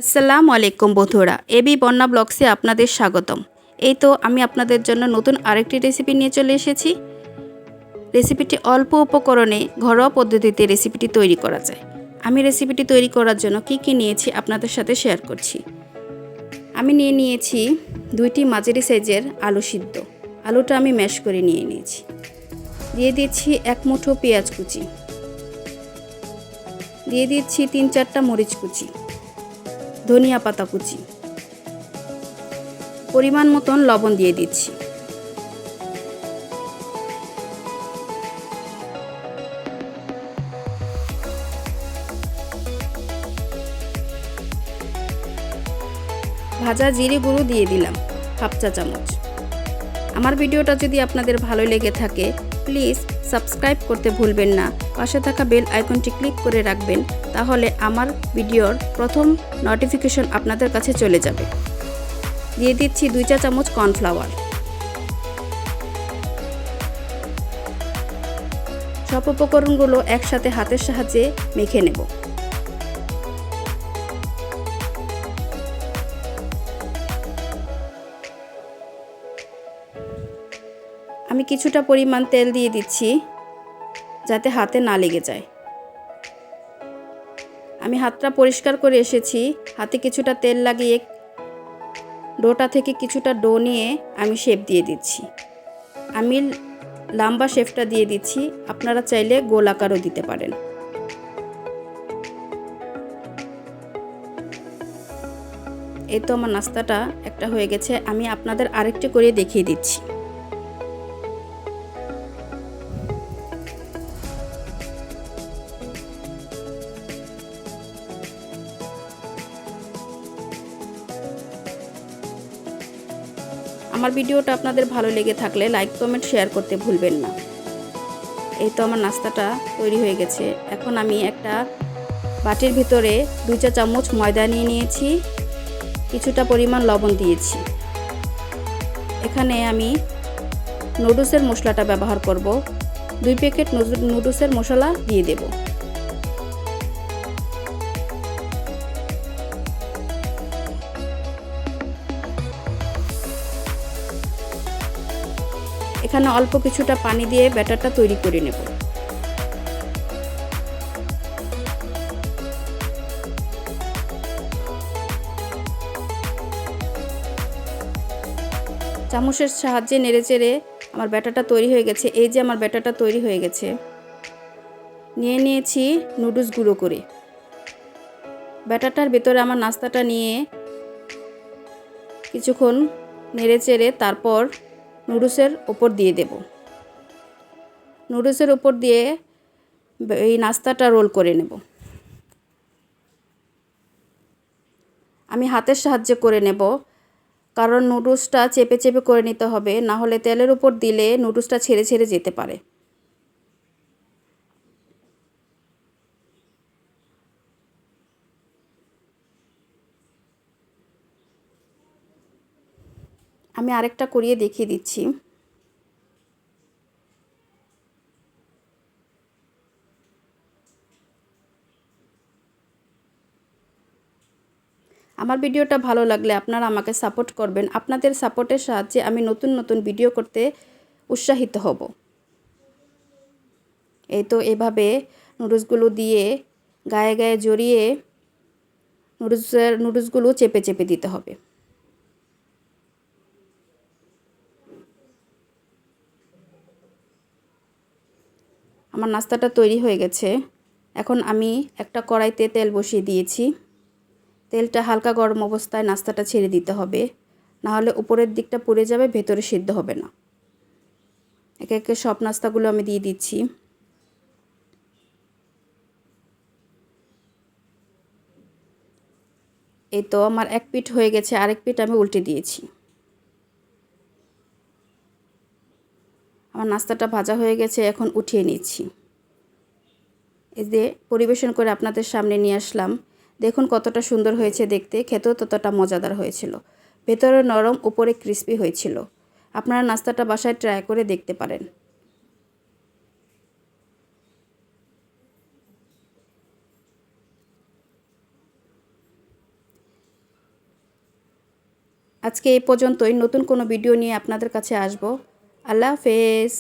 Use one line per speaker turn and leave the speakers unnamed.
আসসালামু আলাইকুম বন্ধুরা, এবি বন্যা ব্লগসে আপনাদের স্বাগতম। এই তো আমি আপনাদের জন্য নতুন আরেকটি রেসিপি নিয়ে চলে এসেছি। রেসিপিটি অল্প উপকরণে ঘরোয়া পদ্ধতিতে রেসিপিটি তৈরি করা যায়। আমি রেসিপিটি তৈরি করার জন্য কি নিয়েছি আপনাদের সাথে শেয়ার করছি। আমি নিয়েছি 2টি মাঝারি সাইজের আলু সিদ্ধ। আলুটা আমি ম্যাশ করে নিয়েছি। দিয়ে দিচ্ছি 1 মুঠো পেঁয়াজ কুচি, দিয়ে দিচ্ছি 3-4টা মরিচ কুচি, ধনিয়া পাতা কুচি, পরিমাণ মতন লবণ দিয়ে দিচ্ছি। ভাজা জিরে গুঁড়ো দিয়ে দিলাম হাফ চা চামচ। আমার ভিডিওটা যদি আপনাদের ভালো লেগে থাকে প্লিজ সাবস্ক্রাইব করতে ভুলবেন না। পাশে থাকা বেল আইকনটি ক্লিক করে রাখবেন, তাহলে আমার ভিডিওর প্রথম নোটিফিকেশন আপনাদের কাছে চলে যাবে। দিয়ে দিচ্ছি 2 চা চামচ কর্নফ্লাওয়ার। সব উপকরণগুলো একসাথে হাতের সাহায্যে মেখে নেব। আমি কিছুটা পরিমাণ তেল দিয়ে দিচ্ছি যাতে হাতে না লেগে যায়। আমি হাতটা পরিষ্কার করে এসেছি। হাতে কিছুটা তেল লাগিয়ে ডোটা থেকে কিছুটা ডো নিয়ে আমি শেপ দিয়ে দিচ্ছি। আমি লম্বা শেপটা দিয়ে দিচ্ছি, আপনারা চাইলে গোল আকারও দিতে পারেন। এই তো আমার নাস্তাটা একটা হয়ে গেছে। আমি আপনাদের আরেকটি করে দেখিয়ে দিচ্ছি। আমার ভিডিওটা আপনাদের ভালো লেগে থাকলে লাইক কমেন্ট শেয়ার করতে ভুলবেন না। এই তো আমার নাস্তাটা তৈরি হয়ে গেছে। এখন আমি একটা বাটির ভিতরে 2 চা চামচ ময়দা নিয়ে নিয়েছি, কিছুটা পরিমাণ লবণ দিয়েছি। এখানে আমি নুডলসের মশলাটা ব্যবহার করব। 2 প্যাকেট নুডলসের মশলা দিয়ে দেব। এখানে অল্প কিছুটা পানি দিয়ে ব্যাটারটা তৈরি করে নেব। চামচের সাহায্যে নেড়েচেড়ে আমার ব্যাটারটা তৈরি হয়ে গেছে। এই যে আমার ব্যাটারটা তৈরি হয়ে গেছে। নিয়ে নিয়েছি নুডলস গুঁড়ো করে। ব্যাটারটার ভেতরে আমার নাস্তাটা নিয়ে কিছুক্ষণ নেড়েচেড়ে তারপর নুডলসের উপর দিয়ে দেব। নুডলসের উপর দিয়ে এই নাস্তাটা রোল করে নেব। আমি হাতের সাহায্যে করে নেব, কারণ নুডলসটা চেপে চেপে করে নিতে হবে, না হলে তেলের উপর দিলে নুডলসটা ছেড়ে ছেড়ে যেতে পারে। আমি আরেকটা করিয়ে দেখিয়ে দিচ্ছি। আমার ভিডিওটা ভালো লাগলে আপনারা আমাকে সাপোর্ট করবেন। আপনাদের সাপোর্টের সাহায্যে আমি নতুন নতুন ভিডিও করতে উৎসাহিত হব। এই তো এভাবে নুডলসগুলো দিয়ে গায়ে গায়ে জড়িয়ে নুডলসগুলো চেপে চেপে দিতে হবে। আমার নাস্তাটা তৈরি হয়ে গেছে। এখন আমি একটা কড়াইতে তেল বসিয়ে দিয়েছি। তেলটা হালকা গরম অবস্থায় নাস্তাটা ছেড়ে দিতে হবে, না হলে উপরের দিকটা পুড়ে যাবে, ভেতরে সিদ্ধ হবে না। একে একে সব নাস্তাগুলো আমি দিয়ে দিচ্ছি। এই তো আমার এক পিঠ হয়ে গেছে, আরেক পিঠ আমি উল্টে দিয়েছি। আমার নাস্তাটা ভাজা হয়ে গেছে, এখন উঠিয়ে নিচ্ছি। এই যে পরিবেশন করে আপনাদের সামনে নিয়ে আসলাম। দেখুন কতটা সুন্দর হয়েছে দেখতে, খেতেও ততটা মজাদার হয়েছিল। ভেতরে নরম, উপরে ক্রিস্পি হয়েছিল। আপনারা নাস্তাটা বাসায় ট্রাই করে দেখতে পারেন। আজকে এই পর্যন্তই, নতুন কোনো ভিডিও নিয়ে আপনাদের কাছে আসব। আল্লাহ হাফেজ।